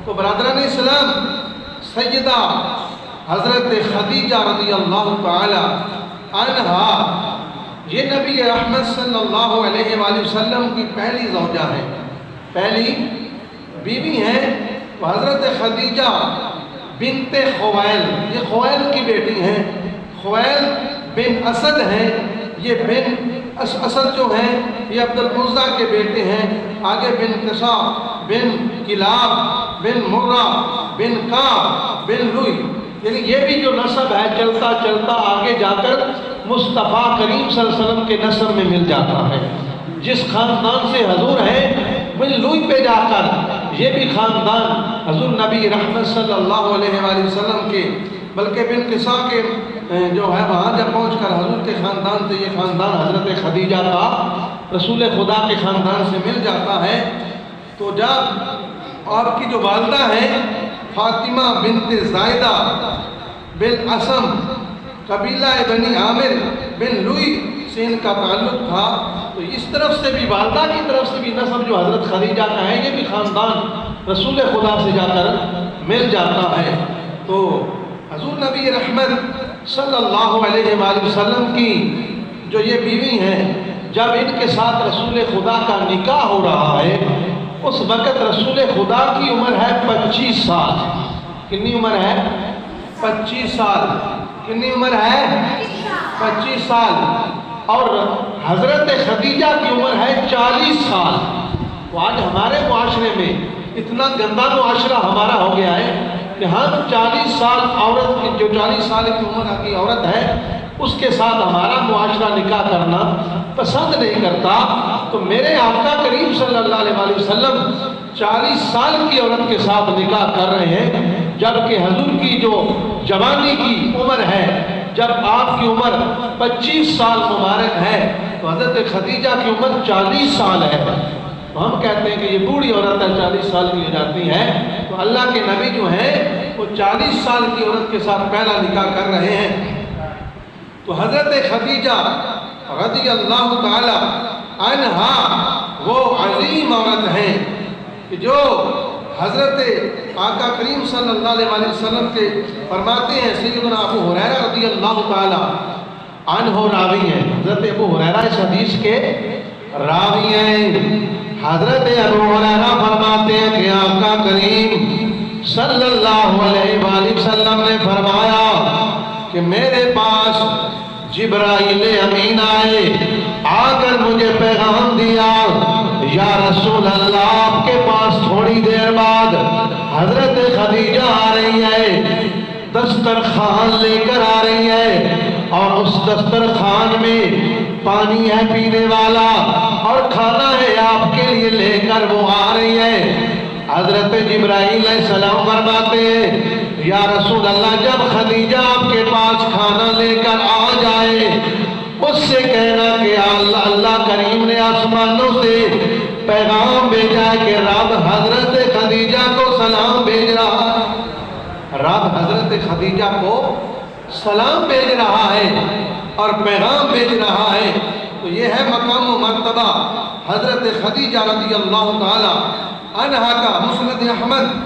تو برادران اسلام، سیدہ حضرت خدیجہ رضی اللہ تعالی عنہا یہ نبی رحمت صلی اللہ علیہ وآلہ وسلم کی پہلی زوجہ ہے، پہلی بیوی ہیں۔ تو حضرت خدیجہ بنت خویل، یہ خویل کی بیٹی ہیں، خویل بن اسد ہیں، یہ بن اسد جو ہیں یہ عبد العزیٰ کے بیٹے ہیں۔ آگے بن قصا بن کلاب بن مرہ بن کعب بن لوئی، یعنی یہ بھی جو نسب ہے چلتا چلتا آگے جا کر مصطفیٰ کریم صلی اللہ علیہ وسلم کے نسب میں مل جاتا ہے۔ جس خاندان سے حضور ہیں بن لوئی پہ جا کر یہ بھی خاندان حضور نبی رحمت صلی اللہ علیہ وآلہ وسلم کے، بلکہ بن قصا کے جو ہے وہاں جب پہنچ کر حضور کے خاندان سے یہ خاندان حضرت خدیجہ کا رسول خدا کے خاندان سے مل جاتا ہے۔ تو جب آپ کی جو والدہ ہیں فاطمہ بنت زائدہ بن اسم، قبیلہ بنی عامر بن لوئی سے ان کا تعلق تھا، تو اس طرف سے بھی والدہ کی طرف سے بھی نسب جو حضرت خدیجہ کا ہے یہ بھی خاندان رسول خدا سے جا کر مل جاتا ہے۔ تو حضور نبی رحمت صلی اللہ علیہ وآلہ وسلم کی جو یہ بیوی ہیں، جب ان کے ساتھ رسول خدا کا نکاح ہو رہا ہے اس وقت رسول خدا کی عمر ہے 25 سال۔ کتنی عمر ہے؟ 25 سال۔ کتنی عمر ہے؟ 25 سال۔ اور حضرت خدیجہ کی عمر ہے 40 سال۔ تو آج ہمارے معاشرے میں اتنا گندا معاشرہ ہمارا ہو گیا ہے کہ ہم 40 سال عورت کی، جو 40 سال کی عمر کی عورت ہے اس کے ساتھ ہمارا معاشرہ نکاح کرنا پسند نہیں کرتا۔ تو میرے آقا کریم صلی اللہ علیہ وآلہ وسلم 40 سال کی عورت کے ساتھ نکاح کر رہے ہیں، جبکہ حضور کی جو جوانی کی عمر ہے، جب آپ کی عمر 25 سال مبارک ہے تو حضرت خدیجہ کی عمر 40 سال ہے۔ تو ہم کہتے ہیں کہ یہ بوڑھی عورت ہے 40 سال کی ہو جاتی ہے، تو اللہ کے نبی جو ہیں وہ 40 سال کی عورت کے ساتھ پہلا نکاح کر رہے ہیں۔ تو حضرت خدیجہ رضی اللہ تعالی عنہا وہ عظیم عورت ہیں کہ جو حضرت آقا کریم صلی اللہ علیہ وآلہ وسلم کے فرماتے ہیں، سیدنا ابو ہریرہ رضی اللہ تعالی عنہ راوی ہیں، حضرت ابو ہریرہ اس حدیث کے راوی ہیں۔ حضرت ابو ہریرہ فرماتے ہیں کہ آقا کریم صلی اللہ علیہ وآلہ وسلم نے فرمایا کہ میرے پاس جبرائیل امین آئے، آ کر مجھے پیغام دیا، یا رسول اللہ آپ کے پاس تھوڑی دیر بعد حضرت خدیجہ آ رہی ہے، دسترخوان لے کر آ رہی ہے، اور اس دسترخوان میں پانی ہے پینے والا اور کھانا ہے آپ کے لیے لے کر وہ آ رہی ہے۔ حضرت جبرائیل علیہ السلام فرماتے ہیں، یا رسول اللہ جب خدیجہ آپ کے پاس کھانا لے کر آ جائے اس سے کہنا کہ اللہ کریم نے آسمانوں سے پیغام بھیجا ہے کہ رب حضرت خدیجہ کو سلام بھیج رہا ہے، رب حضرت خدیجہ کو سلام بھیج رہا ہے اور پیغام بھیج رہا ہے۔ تو یہ ہے مقام و مرتبہ حضرت خدیجہ رضی اللہ تعالی عنہا کا۔ مسند احمد